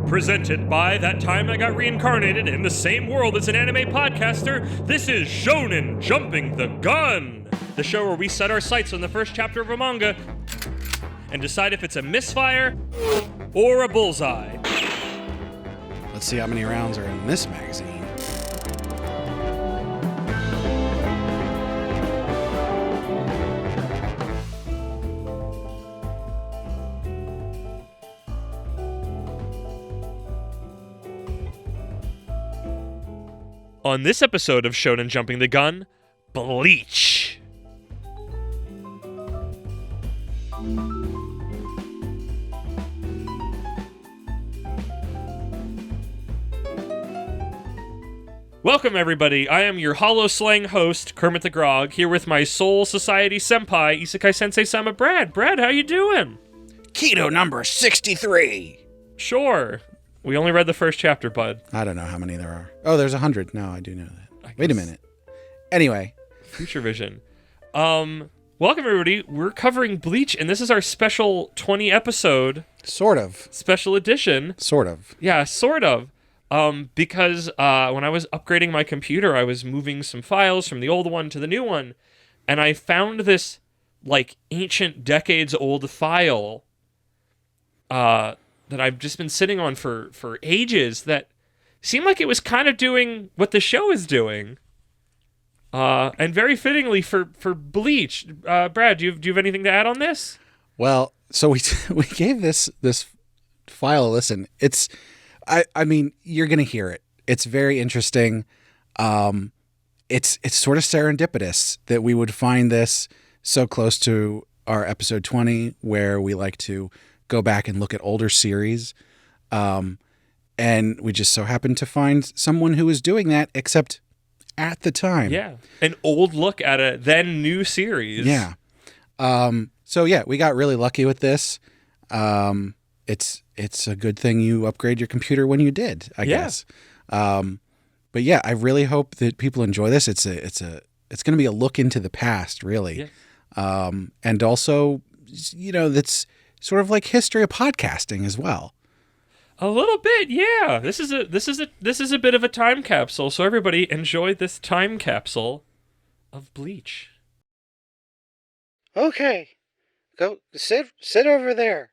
Presented by That Time I Got Reincarnated in the Same World as an Anime Podcaster, this is Shonen Jumping the Gun! The show where we set our sights on the first chapter of a manga and decide if it's a misfire or a bullseye. Let's see how many rounds are in this magazine. On this episode of Shonen Jumping the Gun, Bleach. Welcome, everybody. I am your hollow slang host, Kermit the Grog, here with my Soul Society senpai, Isekai Sensei-Sama, Brad. Brad, how you doing? Keto number 63. Sure. We only read the first chapter, bud. I don't know how many there are. Oh, there's 100. No, I do know that. Wait a minute. Anyway. Future vision. Welcome, everybody. We're covering Bleach, and this is our special 20 episode. Sort of. Special edition. Sort of. Yeah, sort of. Because when I was upgrading my computer, I was moving some files from the old one to the new one, and I found this, ancient decades-old file, that I've just been sitting on for ages that seemed like it was kind of doing what the show is doing. And very fittingly for Bleach. Brad, do you have anything to add on this? Well, so we gave this file a listen. It's, I mean, you're going to hear it. It's very interesting. It's sort of serendipitous that we would find this so close to our episode 20, where we like to go back and look at older series. And we just so happened to find someone who was doing that, except at the time. Yeah. An old look at a then new series. Yeah. So yeah, we got really lucky with this. It's a good thing you upgrade your computer when you did, I guess. But yeah, I really hope that people enjoy this. It's going to be a look into the past, really. Yeah. And also, that's sort of like history of podcasting as well. A little bit, yeah. This is a bit of a time capsule. So everybody enjoy this time capsule of Bleach. Okay, go sit over there.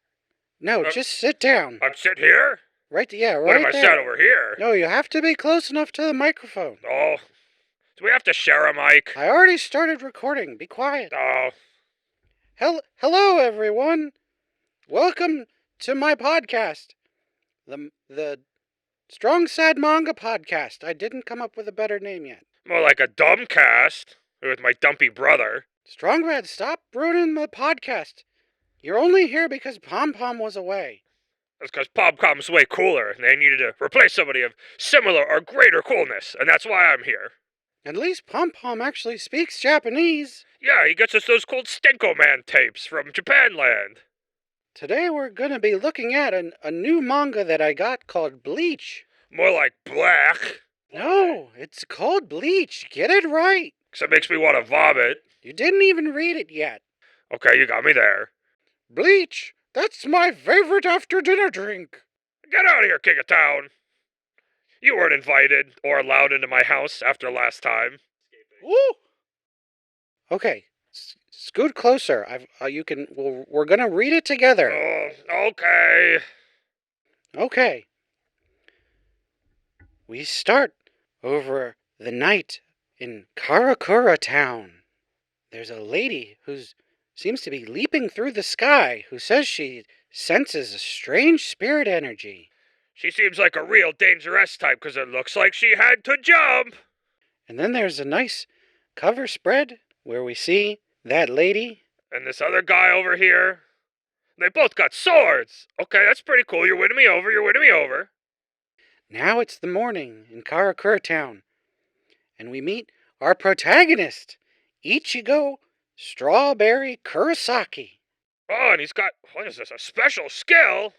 No, just sit down. I'm sit here? Right, yeah, right there. What am I there. sat over here? No, you have to be close enough to the microphone. Oh, do we have to share a mic? I already started recording. Be quiet. Oh. Hello, everyone. Welcome to my podcast, the Strong Sad Manga Podcast. I didn't come up with a better name yet. More like a dumb cast with my dumpy brother. Strong Red, stop ruining the podcast. You're only here because Pom Pom was away. That's because Pom Pom's way cooler, and they needed to replace somebody of similar or greater coolness, and that's why I'm here. At least Pom Pom actually speaks Japanese. Yeah, he gets us those cool Stenko Man tapes from Japanland. Today we're going to be looking at a new manga that I got called Bleach. More like black. No, it's called Bleach. Get it right. 'Cause it makes me want to vomit. You didn't even read it yet. Okay, you got me there. Bleach, that's my favorite after-dinner drink. Get out of here, King of Town. You weren't invited or allowed into my house after last time. Ooh. Okay, scoot closer. We're gonna read it together. Oh, okay. Okay. We start over the night in Karakura Town. There's a lady who seems to be leaping through the sky, who says she senses a strange spirit energy. She seems like a real dangerous type because it looks like she had to jump. And then there's a nice cover spread where we see that lady. And this other guy over here. They both got swords. Okay, that's pretty cool. You're winning me over. Now it's the morning in Karakura Town. And we meet our protagonist, Ichigo Strawberry Kurosaki. Oh, and he's got, what is this, a special skill?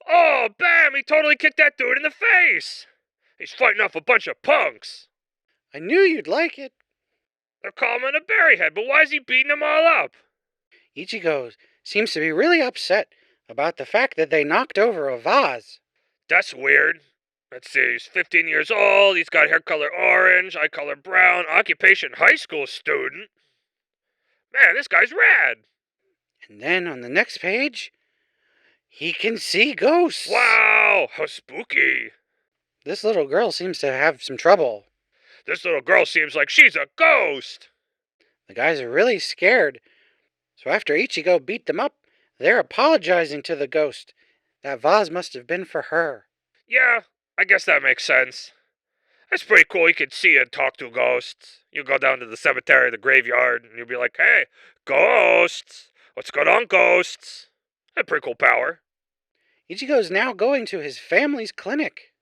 Oh, bam, he totally kicked that dude in the face. He's fighting off a bunch of punks. I knew you'd like it. They're calling him a berryhead, but why is he beating them all up? Ichigo seems to be really upset about the fact that they knocked over a vase. That's weird. Let's see, he's 15 years old, he's got hair color orange, eye color brown, occupation high school student. Man, this guy's rad. And then on the next page, he can see ghosts. Wow, how spooky. This little girl seems to have some trouble. This little girl seems like she's a ghost. The guys are really scared. So after Ichigo beat them up, they're apologizing to the ghost. That vase must have been for her. Yeah, I guess that makes sense. That's pretty cool. You can see and talk to ghosts. You go down to the cemetery, the graveyard, and you'll be like, hey, ghosts. What's going on, ghosts? That's pretty cool power. Ichigo's now going to his family's clinic.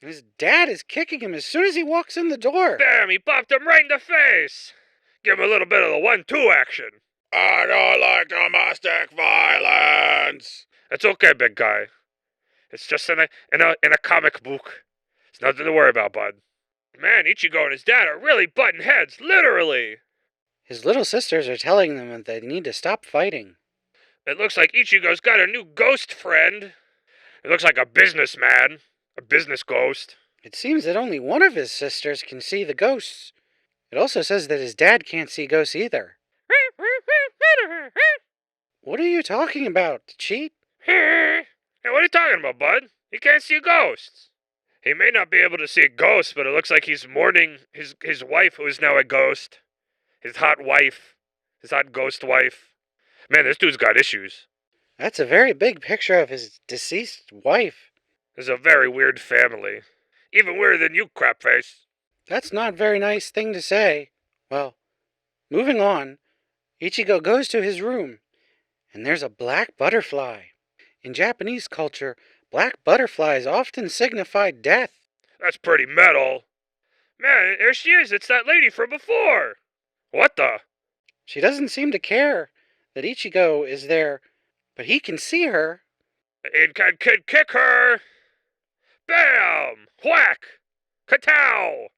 And his dad is kicking him as soon as he walks in the door. Bam, he bopped him right in the face. Give him a little bit of the 1-2 action. I don't like domestic violence. It's okay, big guy. It's just in a comic book. It's nothing to worry about, bud. Man, Ichigo and his dad are really butting heads, literally. His little sisters are telling them that they need to stop fighting. It looks like Ichigo's got a new ghost friend. It looks like a businessman. A business ghost. It seems that only one of his sisters can see the ghosts. It also says that his dad can't see ghosts either. What are you talking about, cheat? Hey, what are you talking about, bud? He can't see ghosts. He may not be able to see ghosts, but it looks like he's mourning his wife, who is now a ghost. His hot wife. His hot ghost wife. Man, this dude's got issues. That's a very big picture of his deceased wife. This is a very weird family. Even weirder than you, crapface. That's not a very nice thing to say. Well, moving on, Ichigo goes to his room, and there's a black butterfly. In Japanese culture, black butterflies often signify death. That's pretty metal. Man, there she is. It's that lady from before. What the? She doesn't seem to care that Ichigo is there, but he can see her. It can kick her. Bam! Whack! Katow!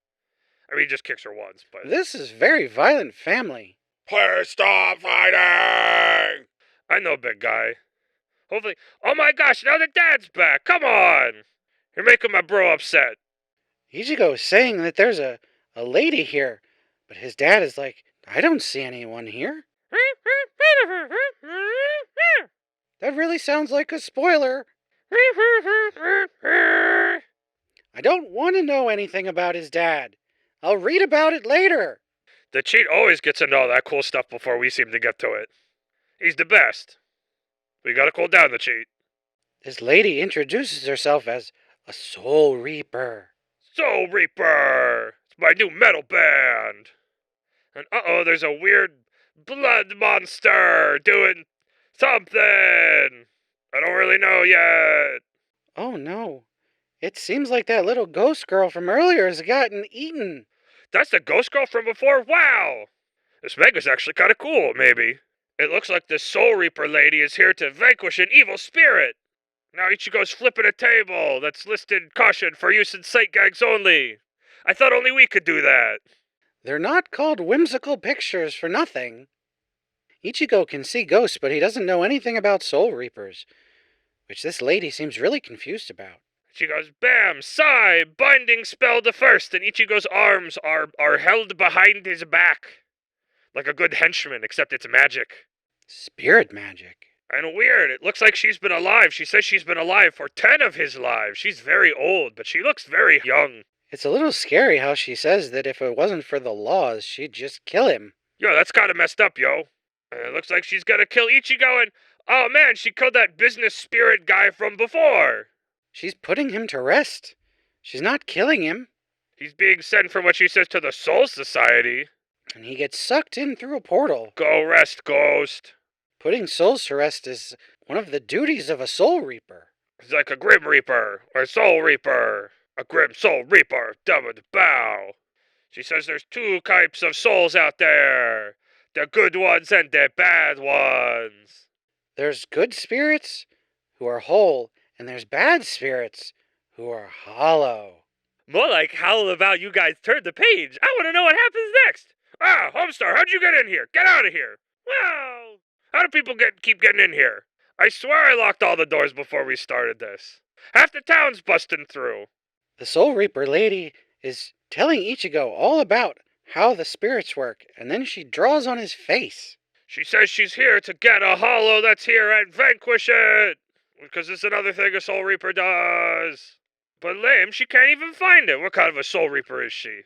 I mean, he just kicks her once, but... This is a very violent family. Please stop fighting! I know, big guy. Hopefully... Oh my gosh, now the dad's back! Come on! You're making my bro upset. Ichigo is saying that there's a lady here, but his dad is like, I don't see anyone here. That really sounds like a spoiler. I don't want to know anything about his dad. I'll read about it later. The cheat always gets into all that cool stuff before we seem to get to it. He's the best. We gotta cool down the cheat. This lady introduces herself as a Soul Reaper. Soul Reaper! It's my new metal band! And there's a weird blood monster doing something! I don't really know yet. Oh no. It seems like that little ghost girl from earlier has gotten eaten. That's the ghost girl from before? Wow! This manga's actually kind of cool, maybe. It looks like the Soul Reaper lady is here to vanquish an evil spirit. Now Ichigo's flipping a table that's listed caution for use in sight gags only. I thought only we could do that. They're not called whimsical pictures for nothing. Ichigo can see ghosts, but he doesn't know anything about Soul Reapers, which this lady seems really confused about. She goes, bam, sigh, binding spell to first, and Ichigo's arms are held behind his back. Like a good henchman, except it's magic. Spirit magic. And weird, it looks like she's been alive. She says she's been alive for 10 of his lives. She's very old, but she looks very young. It's a little scary how she says that if it wasn't for the laws, she'd just kill him. Yo, that's kind of messed up, yo. And it looks like she's gonna kill Ichigo, and oh man, she killed that business spirit guy from before. She's putting him to rest. She's not killing him. He's being sent from what she says to the Soul Society. And he gets sucked in through a portal. Go rest, ghost. Putting souls to rest is one of the duties of a Soul Reaper. He's like a Grim Reaper, or a Soul Reaper. A Grim Soul Reaper, double the bow. She says there's 2 types of souls out there. The good ones and the bad ones. There's good spirits who are whole, and there's bad spirits who are hollow. More like how about you guys turn the page? I want to know what happens next. Ah, Homestar, how'd you get in here? Get out of here. Wow. How do people keep getting in here? I swear I locked all the doors before we started this. Half the town's busting through. The Soul Reaper lady is telling Ichigo all about how the spirits work, and then she draws on his face. She says she's here to get a hollow that's here and vanquish it. Because it's another thing a Soul Reaper does. But lame, she can't even find it. What kind of a Soul Reaper is she?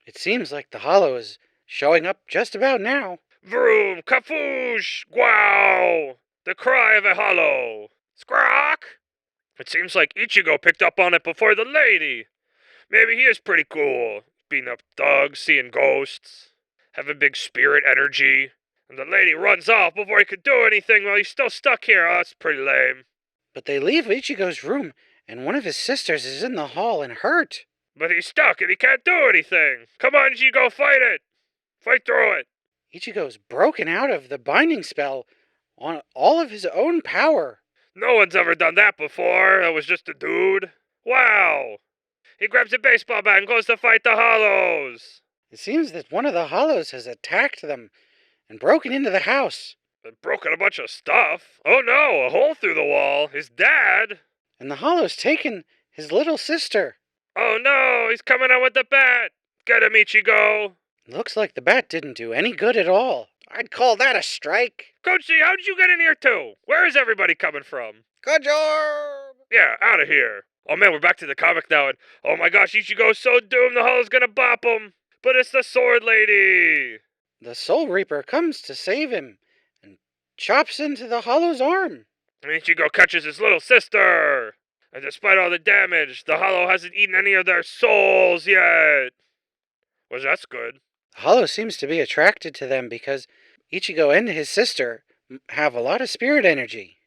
It seems like the hollow is showing up just about now. Vroom, kafoosh, wow! The cry of a hollow. Squawk! It seems like Ichigo picked up on it before the lady. Maybe he is pretty cool. Beating up thugs, seeing ghosts, having big spirit energy. And the lady runs off before he could do anything while he's still stuck here. Oh, that's pretty lame. But they leave Ichigo's room, and one of his sisters is in the hall and hurt. But he's stuck and he can't do anything. Come on, Ichigo, fight it. Fight through it. Ichigo's broken out of the binding spell on all of his own power. No one's ever done that before. That was just a dude. Wow. He grabs a baseball bat and goes to fight the hollows. It seems that one of the hollows has attacked them and broken into the house. And broken a bunch of stuff. Oh no, a hole through the wall. His dad. And the hollow's taken his little sister. Oh no, he's coming out with the bat. Get him, Ichigo. Looks like the bat didn't do any good at all. I'd call that a strike. Kochi, how'd you get in here too? Where is everybody coming from? Good job. Yeah, out of here. Oh man, we're back to the comic now, and oh my gosh, Ichigo's so doomed, the hollow's gonna bop him. But it's the sword lady. The Soul Reaper comes to save him and chops into the hollow's arm. And Ichigo catches his little sister. And despite all the damage, the hollow hasn't eaten any of their souls yet. Well, that's good. The hollow seems to be attracted to them because Ichigo and his sister have a lot of spirit energy.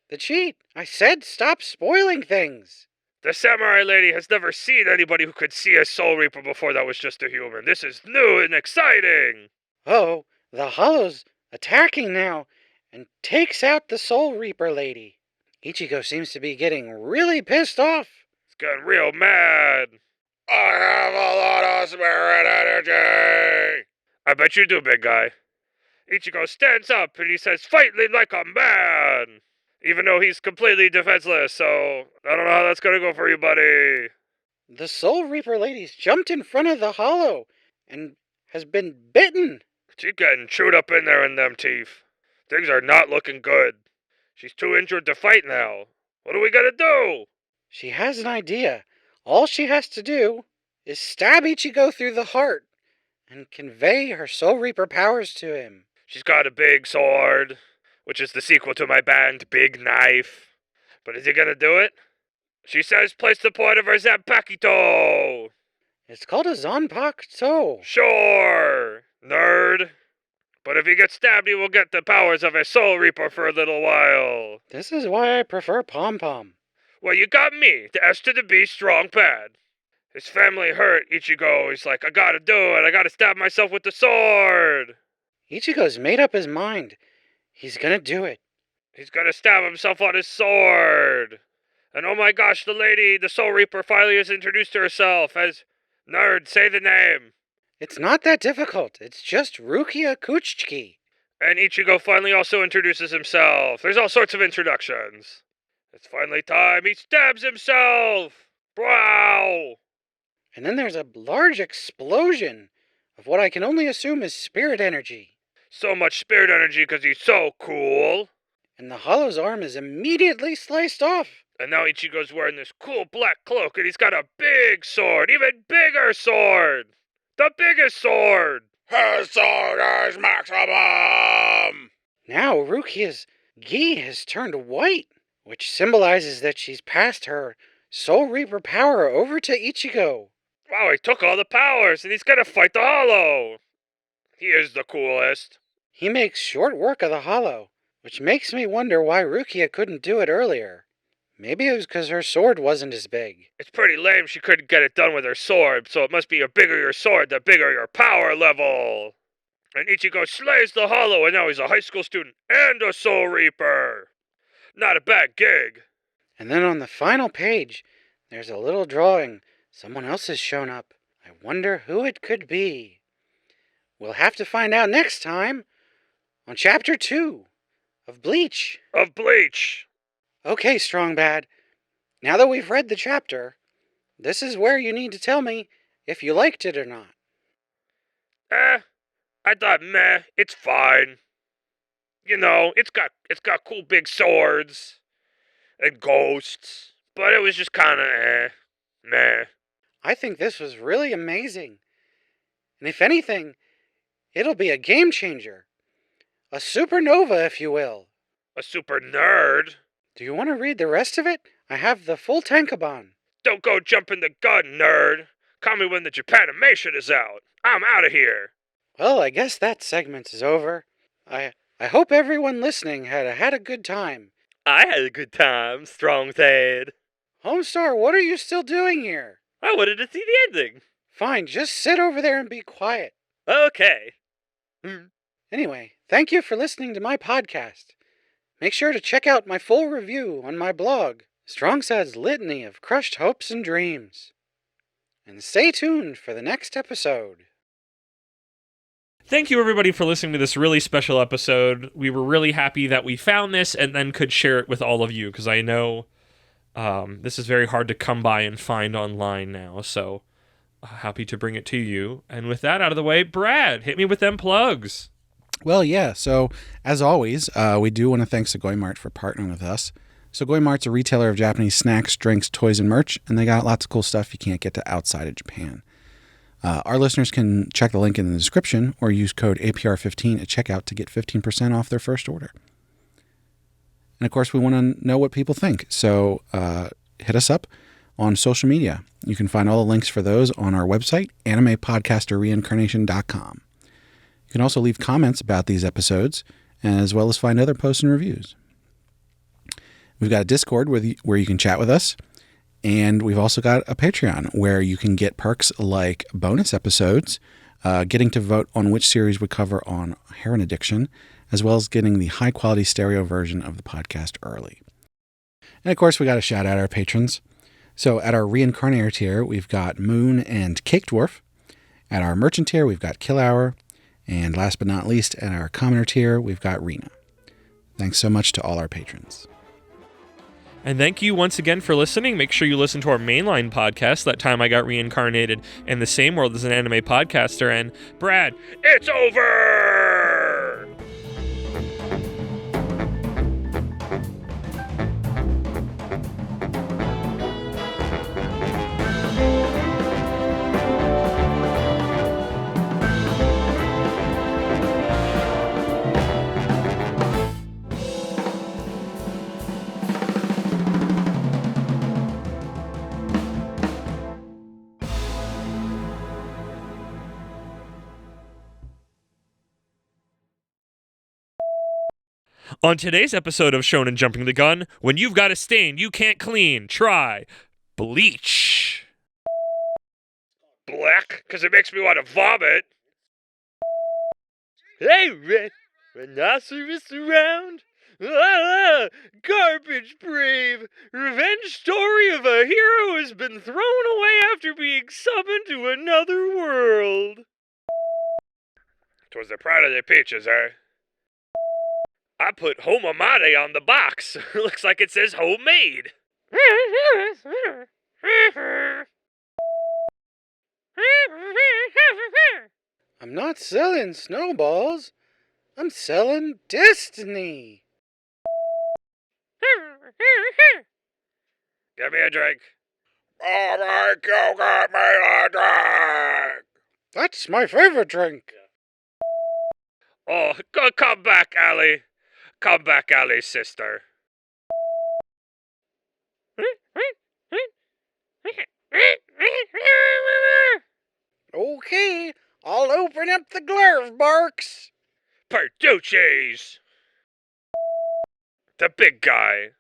The cheat! I said stop spoiling things! The samurai lady has never seen anybody who could see a Soul Reaper before that was just a human. This is new and exciting! Oh, the hollow's attacking now and takes out the Soul Reaper lady. Ichigo seems to be getting really pissed off. It's getting real mad. I have a lot of spirit energy! I bet you do, big guy. Ichigo stands up and he says, "Fight me like a man!" Even though he's completely defenseless, so I don't know how that's gonna go for you, buddy. The Soul Reaper lady's jumped in front of the hollow and has been bitten. She's getting chewed up in there in them teeth. Things are not looking good. She's too injured to fight now. What are we gonna do? She has an idea. All she has to do is stab Ichigo through the heart and convey her Soul Reaper powers to him. She's got a big sword, which is the sequel to my band, Big Knife. But is he gonna do it? She says place the point of her Zanpakuto. It's called a Zanpakuto. Sure, nerd. But if he gets stabbed, he will get the powers of a Soul Reaper for a little while. This is why I prefer Pom Pom. Well, you got me, the S to the B, strong pad. His family hurt Ichigo. He's like, I gotta do it. I gotta stab myself with the sword. Ichigo's made up his mind. He's gonna do it. He's gonna stab himself on his sword. And oh my gosh, the lady, the Soul Reaper, finally has introduced herself as... Nerd, say the name. It's not that difficult. It's just Rukia Kuchiki. And Ichigo finally also introduces himself. There's all sorts of introductions. It's finally time. He stabs himself. Wow. And then there's a large explosion of what I can only assume is spirit energy. So much spirit energy because he's so cool. And the hollow's arm is immediately sliced off. And now Ichigo's wearing this cool black cloak and he's got a big sword. Even bigger sword. The biggest sword. His sword is maximum. Now Rukia's gi has turned white, which symbolizes that she's passed her Soul Reaper power over to Ichigo. Wow, he took all the powers and he's gonna fight the hollow. He is the coolest. He makes short work of the hollow, which makes me wonder why Rukia couldn't do it earlier. Maybe it was because her sword wasn't as big. It's pretty lame she couldn't get it done with her sword, so it must be the bigger your sword, the bigger your power level. And Ichigo slays the hollow, and now he's a high school student and a Soul Reaper. Not a bad gig. And then on the final page, there's a little drawing. Someone else has shown up. I wonder who it could be. We'll have to find out next time on Chapter 2 of Bleach. Of Bleach. Okay, Strong Bad. Now that we've read the chapter, this is where you need to tell me if you liked it or not. I thought, meh, it's fine. You know, it's got cool big swords and ghosts, but it was just kind of meh. I think this was really amazing. And if anything, it'll be a game changer. A supernova, if you will. A super nerd. Do you want to read the rest of it? I have the full tankobon. Don't go jumping the gun, nerd. Call me when the Japanimation is out. I'm out of here. Well, I guess that segment is over. I hope everyone listening had a good time. I had a good time, Strong Thad. Homestar, what are you still doing here? I wanted to see the ending. Fine, just sit over there and be quiet. Okay. Anyway, thank you for listening to my podcast. Make sure to check out my full review on my blog, Strongsad's Litany of Crushed Hopes and Dreams. And stay tuned for the next episode. Thank you, everybody, for listening to this really special episode. We were really happy that we found this and then could share it with all of you, because I know this is very hard to come by and find online now, so happy to bring it to you. And with that out of the way, Brad, hit me with them plugs. Well, yeah. So, as always, we do want to thank Sugoi Mart for partnering with us. Sugoi Mart's a retailer of Japanese snacks, drinks, toys, and merch, and they got lots of cool stuff you can't get to outside of Japan. Our listeners can check the link in the description or use code APR15 at checkout to get 15% off their first order. And, of course, we want to know what people think, so hit us up on social media. You can find all the links for those on our website, animepodcasterreincarnation.com. You can also leave comments about these episodes, as well as find other posts and reviews. We've got a Discord where you can chat with us, and we've also got a Patreon where you can get perks like bonus episodes, getting to vote on which series we cover on heroin addiction, as well as getting the high-quality stereo version of the podcast early. And, of course, we got to shout out our patrons. So at our Reincarnator tier, we've got Moon and Cake Dwarf. At our Merchant tier, we've got Kill Hour. And last but not least, at our Commoner tier, we've got Rena. Thanks so much to all our patrons. And thank you once again for listening. Make sure you listen to our mainline podcast, That Time I Got Reincarnated in the Same World as an Anime Podcaster. And Brad, It's over! on today's episode of Shonen Jumping the Gun, when you've got a stain you can't clean, try Bleach. Black, because it makes me want to vomit. Hey, rhinoceros around. Garbage brave. Revenge story of a hero who's been thrown away after being summoned to another world. 'Twas the pride of the peaches, eh? I put homamade on the box. Looks like it says homemade. I'm not selling snowballs. I'm selling destiny. Get me a drink. Oh, Mike, you got me a drink. That's my favorite drink. Oh, come back, Allie. Come back, Allie's sister. Okay, I'll open up the glove barks. Perduces. The big guy.